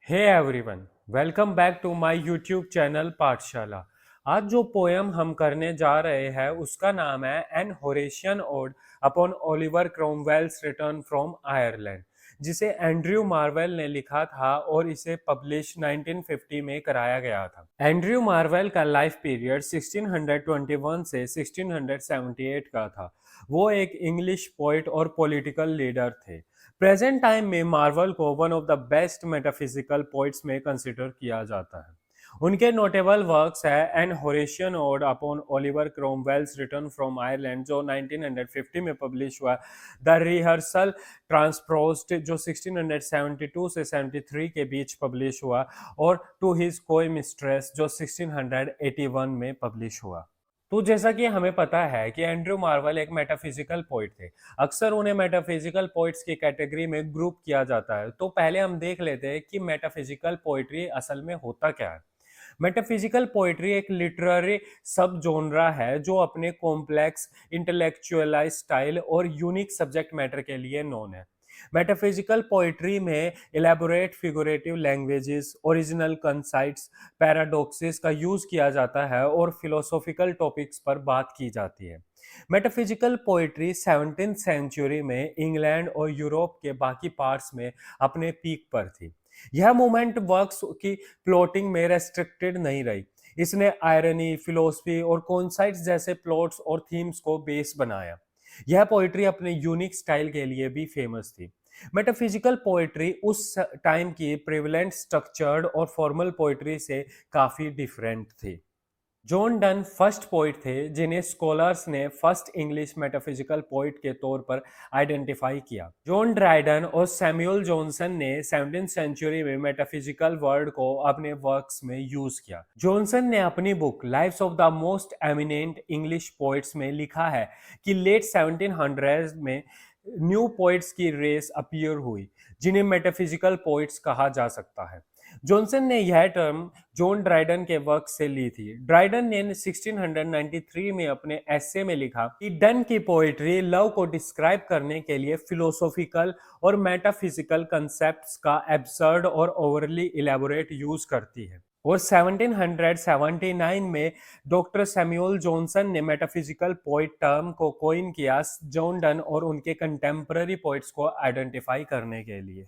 Hey everyone, welcome back to my YouTube channel Pathshala. आज जो poem हम करने जा रहे हैं उसका नाम है an Horatian ode upon Oliver Cromwell's return from Ireland, जिसे एंड्रयू मार्वेल ने लिखा था और इसे पब्लिश 1950 में कराया गया था। एंड्रयू मार्वेल का लाइफ पीरियड 1621 से 1678 का था। वो एक इंग्लिश पोइट और पॉलिटिकल लीडर थे। प्रेजेंट टाइम में मार्वल को one of the best metaphysical poets में कंसिडर किया जाता है। उनके नोटेबल वर्क्स है an Horatian ode upon Oliver Cromwell's return from Ireland जो 1950 में पब्लिश हुआ, द रिहर्सल ट्रांसप्रोज्ड जो 1672 से 73 के बीच पब्लिश हुआ, और टू हिज कोई मिस्ट्रेस जो 1681 में पब्लिश हुआ। तो जैसा कि हमें पता है कि एंड्रयू मार्वल एक मेटाफिजिकल पोइट थे। अक्सर उन्हें मेटाफिजिकल पोइट्स की कैटेगरी में ग्रुप किया जाता है। तो पहले हम देख लेते हैं कि मेटाफिजिकल पोइट्री असल में होता क्या है। मेटाफिजिकल पोइट्री एक लिटरेरी सब जोनरा है जो अपने कॉम्प्लेक्स इंटेलेक्चुअलाइज स्टाइल और यूनिक सब्जेक्ट मैटर के लिए नोन है। मेटाफिजिकल पोइट्री में इलेबोरेट फिगुरेटिव लैंग्वेजेस, ओरिजिनल कंसाइट्स, पैराडॉक्सेस का यूज किया जाता है और फिलोसॉफिकल टॉपिक्स पर बात की जाती है। मेटाफिजिकल पोइट्री 17th सेंचुरी में इंग्लैंड और यूरोप के बाकी पार्ट्स में अपने पीक पर थी। यह मूवमेंट वर्क्स की प्लॉटिंग में रेस्ट्रिक्टेड नहीं रही। इसने आयरनी, फिलोसफी और कॉन्साइट्स जैसे प्लॉट्स और थीम्स को बेस बनाया। यह पोइट्री अपने यूनिक स्टाइल के लिए भी फेमस थी। मेटाफिजिकल पोइट्री उस टाइम की प्रिविलेंट स्ट्रक्चर्ड और फॉर्मल पोइट्री से काफी डिफरेंट थी। जॉन डन फर्स्ट पोइट थे जिन्हें स्कॉलर्स ने फर्स्ट इंग्लिश मेटाफिजिकल पोइट के तौर पर आइडेंटिफाई किया। जॉन ड्राइडन और सैमुअल जॉनसन ने 17th सेंचुरी में मेटाफिजिकल वर्ड को अपने वर्क्स में यूज किया। जॉनसन ने अपनी book lives of the most eminent English poets में लिखा है कि लेट 1700 में न्यू पोइट्स की रेस अपीयर हुई जिन्हें मेटाफिजिकल पोइट्स कहा जा सकता है। जॉनसन ने यह टर्म जॉन ड्राइडन के वर्क से ली थी। ड्राइडन ने 1693 में अपने एसे में लिखा कि डन की पोएट्री लव को डिस्क्राइब करने के लिए फिलोसॉफिकल और मेटाफिजिकल कंसेप्ट्स का एब्सर्ड और ओवरली इलेबोरेट यूज करती है। और 1779 में डॉक्टर सैमुअल जॉनसन ने मेटाफिजिकल पोइट टर्म को कोइन किया जॉन डन और उनके कंटेम्पररी पोइट्स को आइडेंटिफाई करने के लिए।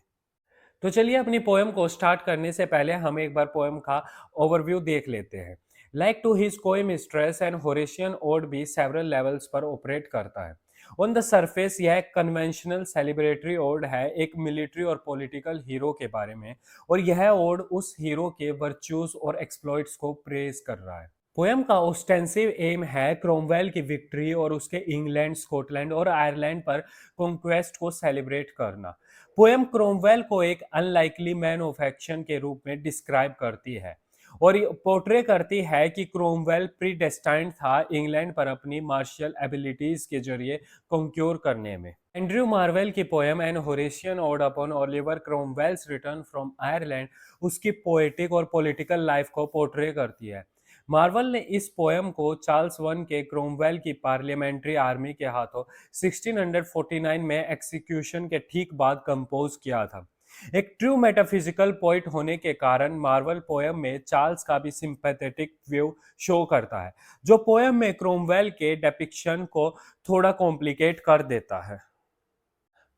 तो चलिए अपनी पोएम को स्टार्ट करने से पहले हम एक बार पोएम का ओवरव्यू देख लेते हैं। लाइक टू हिज कोई मिस्ट्रेस एंड होरेशियन ओड भी सेवरल लेवल्स पर ऑपरेट करता है। ऑन द सरफेस यह एक कन्वेंशनल सेलिब्रेटरी ओड है एक मिलिट्री और पॉलिटिकल हीरो के बारे में, और यह ओड उस हीरो के वर्च्यूज और एक्सप्लॉइट्स को प्रेज कर रहा है। पोएम का ऑस्टेंसिव एम है क्रोमवेल की विक्ट्री और उसके इंग्लैंड, स्कॉटलैंड और आयरलैंड पर कॉन्क्वेस्ट को सेलिब्रेट करना। पोएम क्रोमवेल को एक अनलाइकली मैन ऑफ एक्शन के रूप में डिस्क्राइब करती है और पोर्ट्रे करती है कि क्रोमवेल प्रीडेस्टाइंड था इंग्लैंड पर अपनी मार्शियल एबिलिटीज के जरिए कॉन्क्योर करने में। एंड्रयू मार्वेल की poem an Horatian ode upon Oliver Cromwell's return from Ireland उसकी पोएटिक और पॉलिटिकल लाइफ को पोर्ट्रे करती है। मार्वल ने इस पोएम को चार्ल्स वन के क्रोमवेल की पार्लियामेंट्री आर्मी के हाथों 1649 में एक्सिक्यूशन के ठीक बाद कंपोज किया था। एक ट्रू मेटाफिजिकल पोइट होने के कारण मार्वल पोएम में चार्ल्स का भी सिंपैथेटिक व्यू शो करता है, जो पोएम में क्रोमवेल के डेपिक्शन को थोड़ा कॉम्प्लिकेट कर देता है।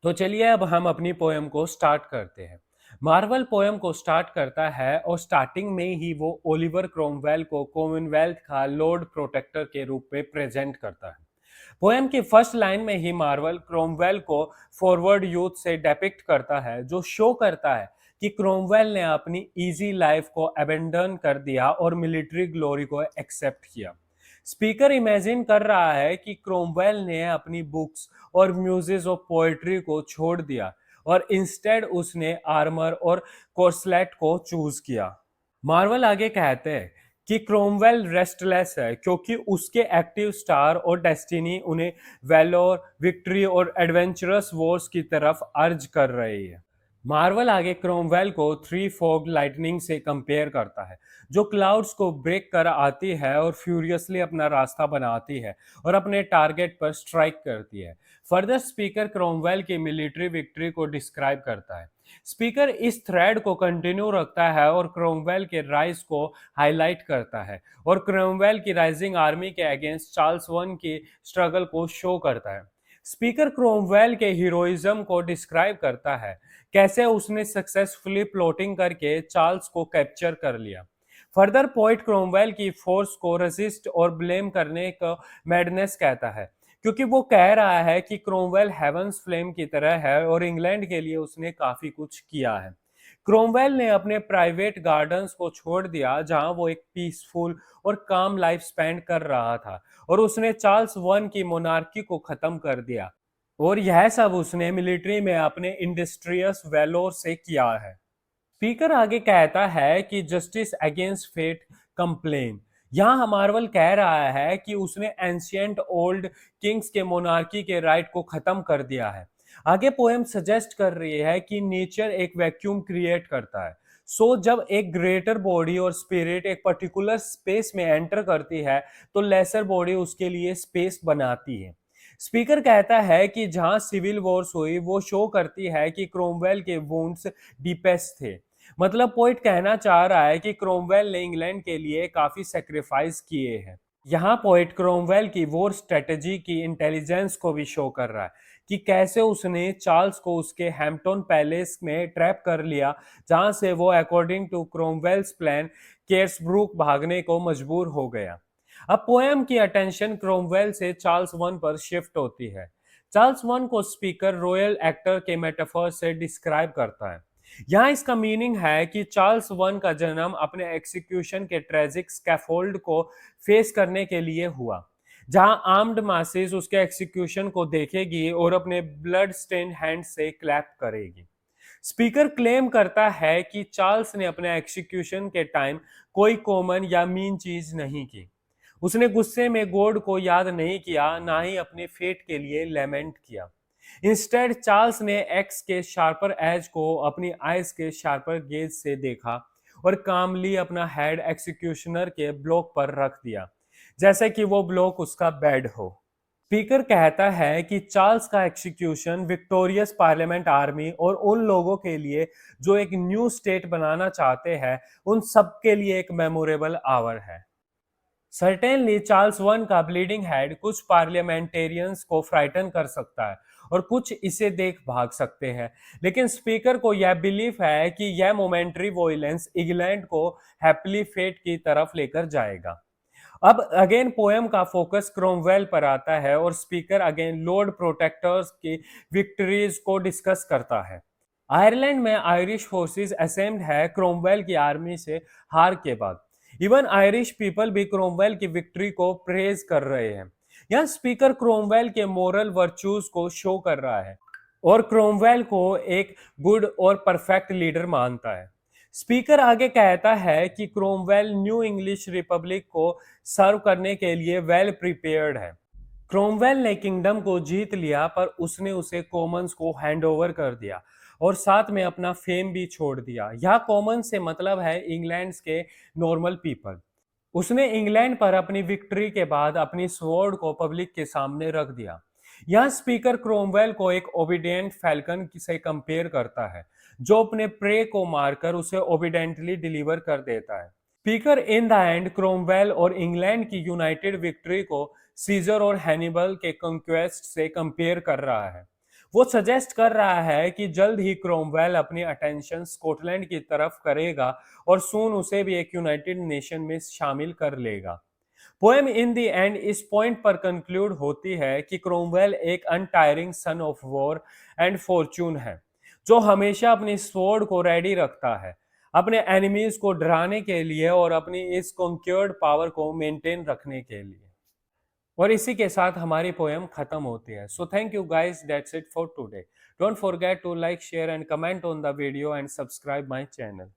तो चलिए अब हम अपनी पोएम को स्टार्ट करते हैं। मार्वल पोएम को स्टार्ट करता है और स्टार्टिंग में ही वो ओलिवर क्रोमवेल को कॉमनवेल्थ का लॉर्ड प्रोटेक्टर के रूप में प्रेजेंट करता है। पोएम की फर्स्ट लाइन में ही मार्वल क्रोमवेल को फॉरवर्ड यूथ से डेपिक्ट करता है, जो शो करता है कि क्रोमवेल ने अपनी इजी लाइफ को अबेंडन कर दिया और मिलिट्री ग्लोरी को एक्सेप्ट किया। स्पीकर इमेजिन कर रहा है कि क्रोमवेल ने अपनी बुक्स और म्यूजिक ऑफ पोएट्री को छोड़ दिया और इंस्टेड उसने आर्मर और कोर्सलेट को चूज किया। मार्वल आगे कहते हैं कि क्रोमवेल रेस्टलेस है क्योंकि उसके एक्टिव स्टार और डेस्टिनी उन्हें वैलोर, विक्ट्री और एडवेंचरस वॉर्स की तरफ अर्ज कर रही है। मार्वल आगे क्रोमवेल को थ्री फोग्ड लाइटनिंग से कंपेयर करता है, जो क्लाउड्स को ब्रेक कर आती है और फ्यूरियसली अपना रास्ता बनाती है और अपने टारगेट पर स्ट्राइक करती है। फर्दर स्पीकर क्रोमवेल की मिलिट्री विक्ट्री को डिस्क्राइब करता है। स्पीकर इस थ्रेड को कंटिन्यू रखता है और क्रोमवेल के राइज को हाईलाइट करता है और क्रोमवेल की राइजिंग आर्मी के अगेंस्ट चार्ल्स वन की स्ट्रगल को शो करता है। स्पीकर क्रोमवेल के हीरोइज्म को डिस्क्राइब करता है, कैसे उसने सक्सेसफुली प्लॉटिंग करके चार्ल्स को कैप्चर कर लिया। फर्दर पोइट क्रोमवेल की फोर्स को रेसिस्ट और ब्लेम करने का मैडनेस कहता है, क्योंकि वो कह रहा है कि क्रोमवेल हेवंस फ्लेम की तरह है और इंग्लैंड के लिए उसने काफी कुछ किया है। क्रोमवेल ने अपने प्राइवेट गार्डन्स को छोड़ दिया, जहां वो एक पीसफुल और काम लाइफ स्पेंड कर रहा था, और उसने चार्ल्स वन की मोनार्की को खत्म कर दिया, और यह सब उसने मिलिट्री में अपने इंडस्ट्रियस वेलोर से किया है। स्पीकर आगे कहता है कि जस्टिस अगेंस्ट फेट कंप्लेन। यहाँ मार्वल कह रहा है कि उसने एंशियंट ओल्ड किंग्स के मोनार्की के राइट को खत्म कर दिया है। आगे पोएम सजेस्ट कर रही है कि नेचर एक वैक्यूम क्रिएट करता है। जब एक ग्रेटर बॉडी और स्पिरिट एक पर्टिकुलर स्पेस में एंटर करती है, तो लेसर बॉडी उसके लिए स्पेस बनाती है। स्पीकर कहता है कि जहां सिविल वॉर्स हुई, वो शो करती है कि क्रोमवेल के वुंड्स डीपेस्ट थे। मतलब पोइट कहना चाह रहा है कि क्रोमवेल ने इंग्लैंड के लिए काफी सेक्रीफाइस किए हैं। यहाँ पोइट क्रोमवेल की वॉर स्ट्रेटेजी की इंटेलिजेंस को भी शो कर रहा है, कि कैसे उसने चार्ल्स को उसके हैम्पटन पैलेस में ट्रैप कर लिया, जहां से वो अकॉर्डिंग टू क्रोमवेल्स प्लान केयर्सब्रुक भागने को मजबूर हो गया। अब पोएम की अटेंशन क्रोमवेल से चार्ल्स वन पर शिफ्ट होती है। चार्ल्स वन को स्पीकर रॉयल एक्टर के मेटाफर से डिस्क्राइब करता है। यहाँ इसका मीनिंग है कि चार्ल्स वन का जन्म अपने एक्सिक्यूशन के ट्रेजिक स्कैफोल्ड को फेस करने के लिए हुआ, जहां आर्म्ड मासेस उसके एक्सिक्यूशन को देखेगी और अपने ब्लड स्टेन हैंड से क्लैप करेगी। स्पीकर क्लेम करता है कि चार्ल्स ने अपने एक्सिक्यूशन के टाइम कोई कॉमन या मीन चीज नहीं की। उसने गुस्से में गॉड को याद नहीं किया, ना ही अपने फेट के लिए लेमेंट किया। इंस्टेड चार्ल्स ने एक्स के शार्पर एज को अपनी आइज के शार्पर गेज से देखा और कामली अपना हेड एक्सिक्यूशनर के ब्लॉक पर रख दिया, जैसे कि वो ब्लॉक उसका बेड हो। स्पीकर कहता है कि चार्ल्स का एक्सिक्यूशन विक्टोरियस पार्लियामेंट आर्मी और उन लोगों के लिए जो एक न्यू स्टेट बनाना चाहते हैं, उन सब के लिए एक मेमोरेबल आवर है। सर्टेनली चार्ल्स वन का ब्लीडिंग हेड कुछ पार्लियामेंटेरियंस को फ्राइटन कर सकता है और कुछ इसे देख भाग सकते हैं, लेकिन स्पीकर को यह बिलीफ है कि यह मोमेंट्री वॉयलेंस इंग्लैंड को हैप्पीली फेट की तरफ लेकर जाएगा। अब अगेन पोएम का फोकस क्रोमवेल पर आता है और स्पीकर अगेन लॉर्ड प्रोटेक्टर्स की विक्ट्रीज को डिस्कस करता है। आयरलैंड में आयरिश फोर्सेस असेम्ब्ड है क्रोमवेल की आर्मी से हार के बाद। इवन आयरिश पीपल भी क्रोमवेल की विक्ट्री को प्रेज कर रहे हैं। यहाँ स्पीकर क्रोमवेल के मोरल वर्च्यूज को शो कर रहा है और क्रोमवेल को एक गुड और परफेक्ट लीडर मानता है। स्पीकर आगे कहता है कि क्रोमवेल न्यू इंग्लिश रिपब्लिक को सर्व करने के लिए वेल प्रिपेयर्ड है। क्रोमवेल ने किंगडम को जीत लिया, पर उसने उसे कॉमन्स को हैंड ओवर कर दिया और साथ में अपना फेम भी छोड़ दिया। यह कॉमन से मतलब है इंग्लैंड के नॉर्मल पीपल। उसने इंग्लैंड पर अपनी विक्ट्री के बाद अपनी स्वॉर्ड को पब्लिक के सामने रख दिया। यह स्पीकर क्रोमवेल को एक ओबीडियंट फैल्कन से कंपेयर करता है, जो अपने प्रे को मारकर उसे ओबीडेंटली डिलीवर कर देता है। Speaker in the and Cromwell और इंग्लैंड की यूनाइटेड विक्ट्री को सीजर और हैनिबल के कंक्वेस्ट से कंपेयर कर रहा है। वो सजेस्ट कर रहा है कि जल्द ही क्रोमवेल अपनी अटेंशन स्कॉटलैंड की तरफ करेगा और सून उसे भी एक यूनाइटेड नेशन में शामिल कर लेगा। पोएम इन द एंड इस पॉइंट पर कंक्लूड होती है कि क्रोमवेल एक untiring son of war and fortune है, जो हमेशा अपनी स्वॉर्ड को रेडी रखता है, अपने एनिमीज को डराने के लिए और अपनी इस कॉन्क्योर्ड पावर को मेंटेन रखने के लिए। और इसी के साथ हमारी पोएम खत्म होती है। So thank you guys, that's it for today. Don't forget to like, share and comment on the video and subscribe my channel.